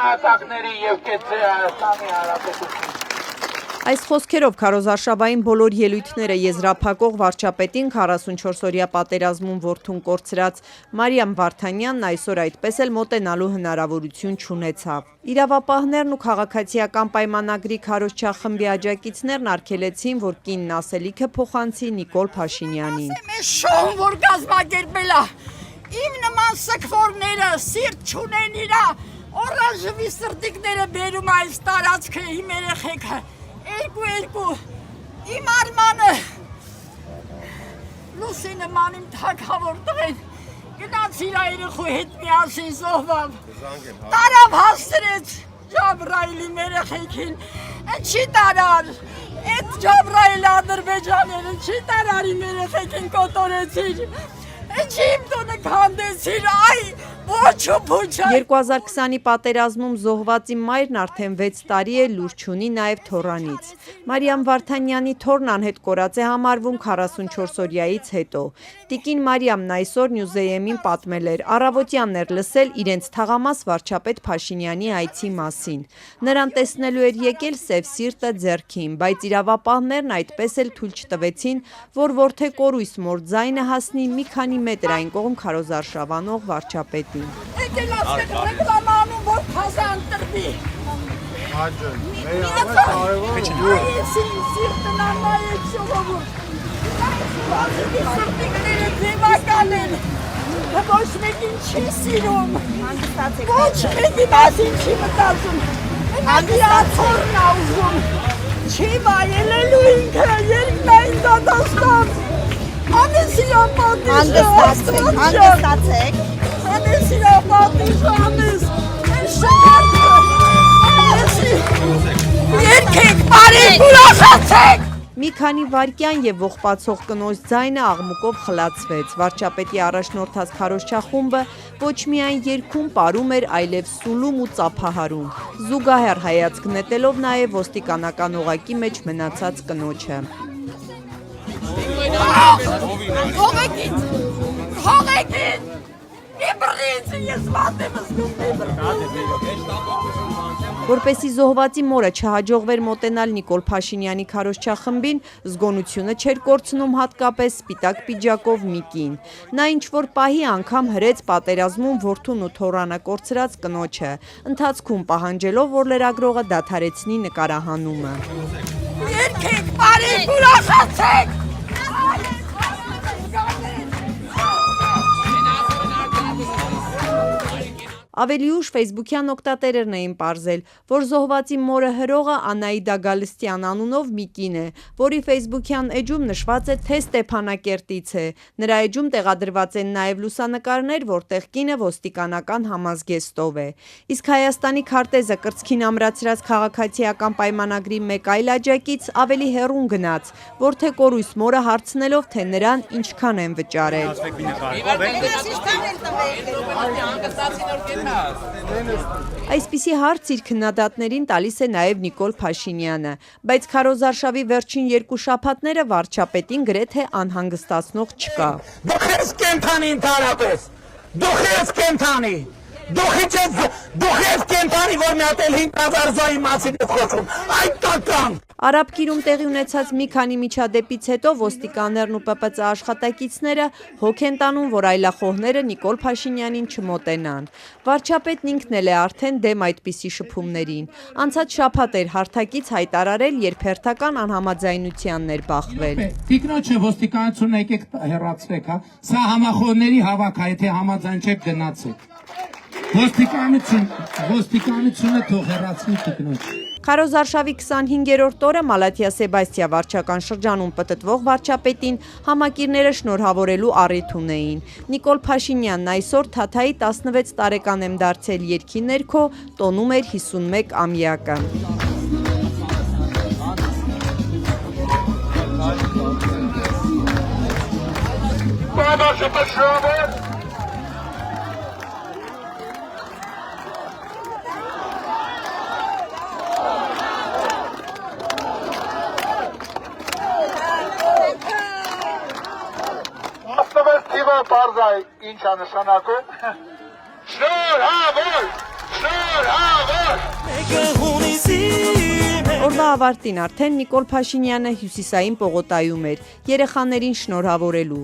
նահատակների և կեցրի Հայաստանի Հանրապետություն։ Այս խոսքերով քարոզարշավային բոլոր ելույթները եզրափակող վարչապետին 44-օրյա պատերազմում որդուն կորցրած Մարիամ Վարդանյանն այսօր այդպես էլ մոտենալու հնարավորություն չունեցավ։ Իրավապահներն ու քաղաքացիական պայմանագրի քարոզչախմբի աջակիցներն արգելեցին, որ կինն ասելիքը փոխանցի Նիկոլ Փաշինյանին։ Շոուն, որ կազմակերպել է, իմ նման սգվորները սիրտ չունեն իրա, օրանժվի սրտիկները բերում այս տարածքը իմ երեխեքը։ Երկու, իմ Արմանը, Լուսինը ման իմ թագավոր տղեն, գնաց իր երեխու հետ միասին զոհվավ, տարավ հաստրեց Ջաբրայիլի երեխեքին, չի տարար, այդ Ջաբրայիլ ադրբեջաները չի տարար իմ երեխեքին կոտորեցիր, չի իմ տոնը կանդեցիր, այ, ոչ ու փուչա։ 2020-ի պատերազմում զոհվածի մայրն արդեն 6 տարի է լուր չունի նաև թորանից։ Մարիամ Վարդանյանի թորն անհետ կորած է համարվում 44-օրյայից հետո։ Տիկին Մարիամն այսօր Նյուզեյեմին պատմել էր, առավոտյանն էր լսել իրենց թաղամաս վարչապետ Փաշինյանի այցի մասին։ Նրան տեսնելու էր եկել սև սիրտը ձեռքին, բայց իրավապահներն այդպես էլ թույլ չտվեցին, որ որդեկորույս մոր ձայնը հասնի մի քանի մետր այն կողմ քարոզարշավանող վարչապետին։ Եկել ասկետ ռեկլամանում, որ փազան տրվի։ Այեցին սիրտն աննայեք շողովուր։ Բազիկի սրտիկները ձևական են, ոչ մեկին չի սիրում, ոչ մեկի մասին չի մտածում, հանդիացորն աուզում, չի վայելելու ինքը, երկն այն դադաստան, անեսիրա պատիժը, հանդստացեք, անեսիրա պատիժը, անես, շարդը, անեսի, երկեք, բարիք ուրախացեք։ Մի քանի վայրկյան եւ ողբացող կնոջ ձայնը աղմուկով խլացվեց։ Վարչապետի առաջնորդած քարոզչախումբը ոչ միայն երգում պարում էր, այլև սուլում ու ծափահարում։ Զուգահեռ հայացք նետելով նաեւ ոստիկանական օղակի մեջ մնացած կնոջը։ Հողեկին, մի բռինցը ես վատ եմ զգում, մի Որպեսի զոհվածի մորը չհաջողվեր մոտենալ Նիկոլ Փաշինյանի քարոզչախմբին, զգոնությունը չէր կորցնում հատկապես սպիտակ պիջակով մի կին։ Նա ինչ-որ պահի անգամ հրեց պատերազմում որդուն ու թոռանը կորցրած կնոջը, ընթացքում պահանջելով, որ լրագրողը դադարեցնի նկարահանումը։ Երկեք, բարիք ուրախացեք։ Ավելի ուշ ֆեյսբուքյան օգտատերերն էին պարզել, որ զոհվածի մորը հրողը Անահիդա Գալստյան անունով մի կին է, որի ֆեյսբուքյան էջում նշված է, թե Ստեփանակերտից է։ Նրա էջում տեղադրված են նաև լուսանկարներ, որտեղ կինը ոստիկանական համազգեստով է։ Իսկ Հայաստանի քարտեզը կրծքին ամրացրած քաղաքացիական պայմանագրի մեկ այլ աջակից ավելի հեռուն գնաց, որդեկորույս մորը հարցնելով, թե նրան ինչքան են վճարել։ Այսպիսի հարց իր քննադատներին տալիս է նաև Նիկոլ Փաշինյանը, բայց քարոզարշավի վերջին 2 շաբաթները վարչապետին գրեթե անհանգստացնող չկա։ Դուք ես կենթանի ընդհանրապես, դուք ես կենթանի, դուք ես կենթանի, որ մի հատ էլ 5000 զոհի մասին եք խոսում, այդ տական։ Արաբկիրում տեղի ունեցած մի քանի միջադեպից հետո ոստիկաններն ու ՊՊԾ աշխատակիցները հոգ են տանում, որ այլախոհները Նիկոլ Փաշինյանին չմոտենան։ Վարչապետն ինքն էլ է արդեն դեմ այդպիսի շփումներին։ Անցած շաբաթ էր հարթակից հայտարարել, երբ հերթական անհամաձայնությանն էր բախվել։ Տիկնոջը ոստիկանությունը եկեք հեռացրեք, հա։ Սա համախոհների հավաք է, եթե համաձայն չեք գնացեք։ Ոստիկանությունը թող հեռացնի տիկնոջ։ Քարոզարշավի 25-րդ օրը Մալաթիա Սեբաստիա վարչական շրջանում պտտվող վարչապետին համակիրները շնորհավորելու առիթ ունեին։ Նիկոլ Փաշինյանն այսօր Թաթայի 16 տարեկան եմ դարձել երգի ներքո տոնում էր 51-ամյակը։ Պարզայ ինչ է նշանակում։ Շնորհավոր, շնորհավոր։ Օրվա ավարտին արդեն Նիկոլ Փաշինյանը Հյուսիսային պողոտայում էր երեխաներին շնորհավորելու։